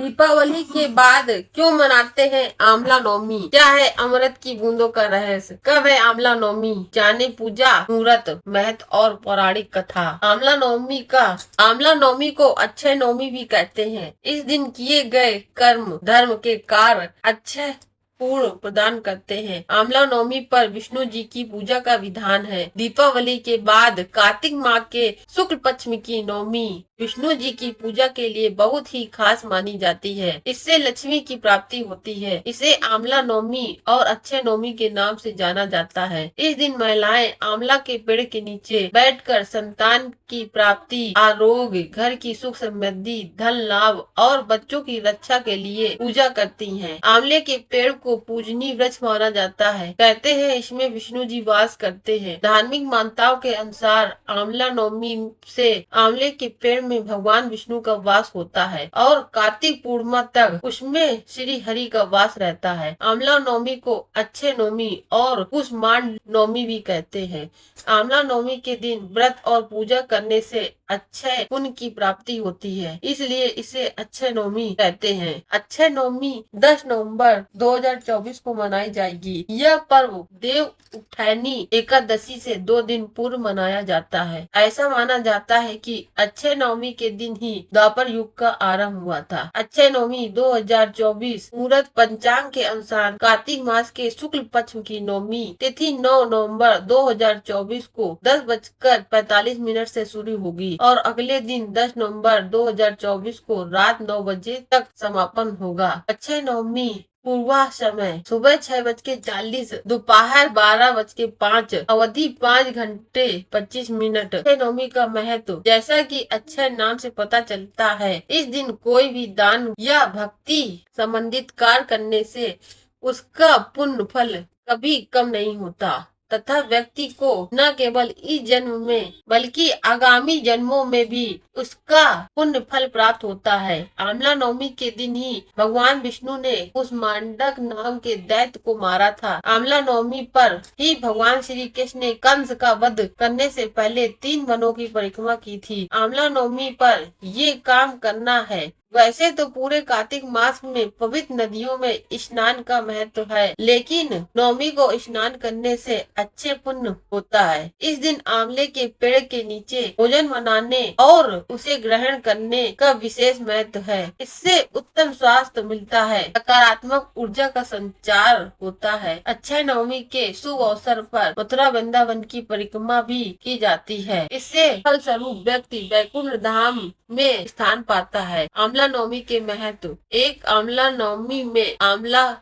दीपावली के बाद क्यों मनाते हैं आंवला नवमी? क्या है अमृत की बूंदों का रहस्य? कब है आंवला नवमी? जाने पूजा, मुहूर्त, महत्व और पौराणिक कथा। आंवला नवमी को अक्षय नवमी भी कहते हैं। इस दिन किए गए कर्म धर्म के कार्य अक्षय पूर्ण प्रदान करते हैं। आंवला नवमी पर विष्णु जी की पूजा का विधान है। दीपावली के बाद कार्तिक माह के शुक्ल पक्ष की नवमी विष्णु जी की पूजा के लिए बहुत ही खास मानी जाती है। इससे लक्ष्मी की प्राप्ति होती है। इसे आंवला नवमी और अक्षय नवमी के नाम से जाना जाता है। इस दिन महिलाएं आंवला के पेड़ के नीचे बैठकर संतान की प्राप्ति, आरोग्य, घर की सुख समृद्धि, धन लाभ और बच्चों की रक्षा के लिए पूजा करती हैं। आंवले के पेड़ को पूजनीय वृक्ष माना जाता है। कहते हैं इसमें विष्णु जी वास करते हैं। धार्मिक मान्यताओं के अनुसार आंवला नवमी से आंवले के पेड़ में भगवान विष्णु का वास होता है और कार्तिक पूर्णिमा तक उसमें श्री हरि का वास रहता है। आंवला नवमी को अक्षय नवमी और कुसमांड नवमी भी कहते हैं। आंवला नवमी के दिन व्रत और पूजा करने से अक्षय पुण्य की प्राप्ति होती है, इसलिए इसे अक्षय नवमी कहते हैं। अक्षय नवमी 10 नवंबर 2024 को मनाई जाएगी। यह पर्व देव उठैनी एकादशी से 2 दिन पूर्व मनाया जाता है। ऐसा माना जाता है कि अक्षय नवमी के दिन ही द्वापर युग का आरंभ हुआ था। अक्षय नवमी 2024 मुहूर्त पंचांग के अनुसार कार्तिक मास के शुक्ल पक्ष की नवमी तिथि 9 नवंबर 2024 को 10:45 से शुरू होगी और अगले दिन 10 नवंबर 2024 को रात 9 बजे तक समापन होगा। अक्षय नवमी पूर्वा समय सुबह 6:40, दोपहर 12:05, अवधि 5 घंटे 25 मिनट। अक्षय नवमी का महत्व, जैसा कि अक्षय नाम से पता चलता है, इस दिन कोई भी दान या भक्ति संबंधित कार्य करने से उसका पुण्य फल कभी कम नहीं होता तथा व्यक्ति को न केवल इस जन्म में बल्कि आगामी जन्मों में भी उसका पुण्य फल प्राप्त होता है। आंवला नवमी के दिन ही भगवान विष्णु ने कुष्मांडक नाम के दैत्य को मारा था। आंवला नवमी पर ही भगवान श्री कृष्ण ने कंस का वध करने से पहले 3 वनों की परिक्रमा की थी। आंवला नवमी पर ये काम करना है। वैसे तो पूरे कार्तिक मास में पवित्र नदियों में स्नान का महत्व है, लेकिन नवमी को स्नान करने से अच्छे पुण्य होता है। इस दिन आंवले के पेड़ के नीचे भोजन बनाने और उसे ग्रहण करने का विशेष महत्व है। इससे उत्तम स्वास्थ्य मिलता है, सकारात्मक ऊर्जा का संचार होता है। अक्षय नवमी के शुभ अवसर पर मथुरा वृंदावन की परिक्रमा भी की जाती है। इससे फलस्वरूप व्यक्ति वैकुंठ धाम में स्थान पाता है। आंवला नवमी के महत्व। आंवला नवमी में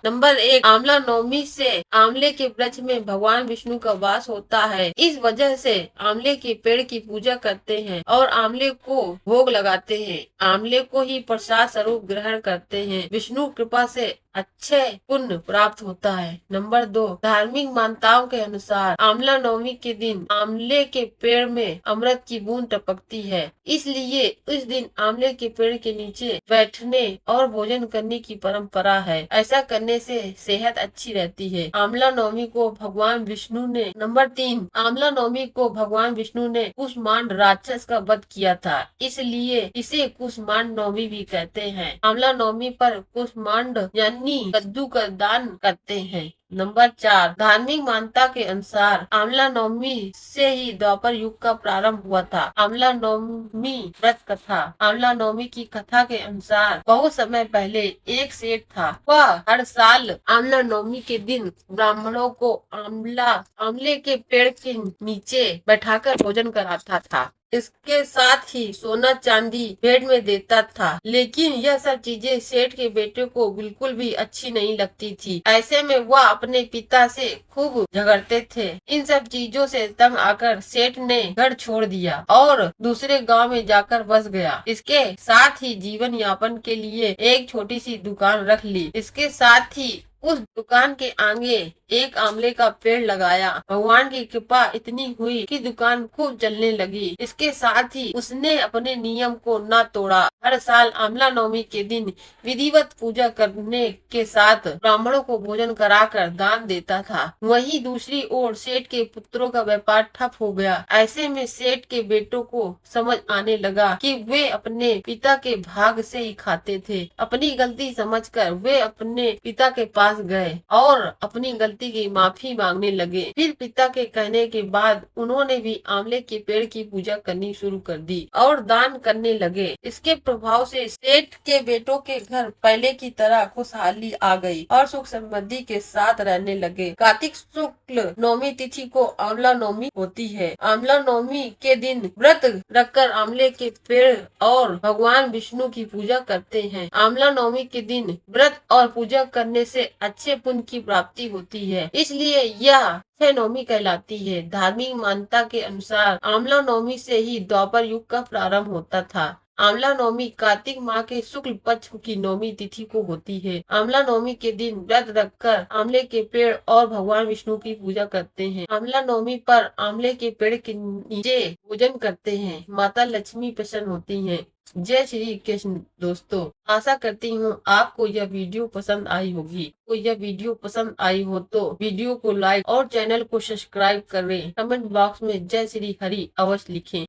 नंबर 1 आंवला नवमी से आंवले के वृक्ष में भगवान विष्णु का वास होता है। इस वजह से आंवले के पेड़ की पूजा करते हैं और आंवले को भोग लगाते हैं। आंवले को ही प्रसाद स्वरूप ग्रहण करते हैं। विष्णु कृपा से अच्छे पुण्य प्राप्त होता है। नंबर 2 धार्मिक मान्यताओं के अनुसार आंवला नवमी के दिन आंवले के पेड़ में अमृत की बूंद टपकती है, इसलिए इस दिन आंवले के पेड़ के नीचे बैठने और भोजन करने की परंपरा है। ऐसा करने से सेहत अच्छी रहती है। आंवला नवमी को भगवान विष्णु ने नंबर 3 आंवला नवमी को भगवान विष्णु ने कुष्मांड राक्षस का वध किया था, इसलिए इसे कुष्मांड नवमी भी कहते हैं। आंवला नवमी पर कुष्मांड यानी कद्दू का दान करते हैं। नंबर 4 धार्मिक मान्यता के अनुसार आंवला नवमी से ही द्वापर युग का प्रारंभ हुआ था। आंवला नवमी व्रत कथा। आंवला नवमी की कथा के अनुसार बहुत समय पहले एक सेठ था। वह हर साल आंवला नवमी के दिन ब्राह्मणों को आंवले के पेड़ के नीचे बैठाकर भोजन कराता था। इसके साथ ही सोना चांदी भेंट में देता था, लेकिन यह सब चीजें सेठ के बेटे को बिल्कुल भी अच्छी नहीं लगती थी। ऐसे में वह अपने पिता से खूब झगड़ते थे। इन सब चीजों से तंग आकर सेठ ने घर छोड़ दिया और दूसरे गांव में जाकर बस गया। इसके साथ ही जीवन यापन के लिए एक छोटी सी दुकान रख ली। इसके साथ ही उस दुकान के आगे एक आंवले का पेड़ लगाया। भगवान की कृपा इतनी हुई कि दुकान खूब चलने लगी। इसके साथ ही उसने अपने नियम को न तोड़ा। हर साल आंवला नवमी के दिन विधिवत पूजा करने के साथ ब्राह्मणों को भोजन कराकर दान देता था। वहीं दूसरी ओर सेठ के पुत्रों का व्यापार ठप हो गया। ऐसे में सेठ के बेटों को समझ आने लगा कि वे अपने पिता के भाग से ही खाते थे। अपनी गलती समझकर वे अपने पिता के पास गए और अपनी गलती की माफी मांगने लगे। फिर पिता के कहने के बाद उन्होंने भी आंवले के पेड़ की पूजा करनी शुरू कर दी और दान करने लगे। इसके प्रभाव से सेठ के बेटों के घर पहले की तरह खुशहाली आ गई और सुख समृद्धि के साथ रहने लगे। कार्तिक शुक्ल नवमी तिथि को आंवला नवमी होती है। आंवला नवमी के दिन व्रत रखकर आंवले के पेड़ और भगवान विष्णु की पूजा करते हैं। आंवला नवमी के दिन व्रत और पूजा करने से अच्छे पुण्य की प्राप्ति होती है, इसलिए यह अक्षय नवमी कहलाती है। धार्मिक मान्यता के अनुसार आंवला नवमी से ही द्वापर युग का प्रारंभ होता था। आंवला नवमी कार्तिक माह के शुक्ल पक्ष की नवमी तिथि को होती है। आंवला नवमी के दिन व्रत रखकर आंवले के पेड़ और भगवान विष्णु की पूजा करते हैं। आंवला नवमी पर आंवले के पेड़ के नीचे पूजन करते हैं। माता लक्ष्मी प्रसन्न होती हैं। जय श्री कृष्ण। दोस्तों, आशा करती हूँ आपको यह वीडियो पसंद आई होगी। तो यह वीडियो पसंद आई हो तो वीडियो को लाइक और चैनल को सब्सक्राइब करें। कमेंट बॉक्स में जय श्री हरि अवश्य लिखें।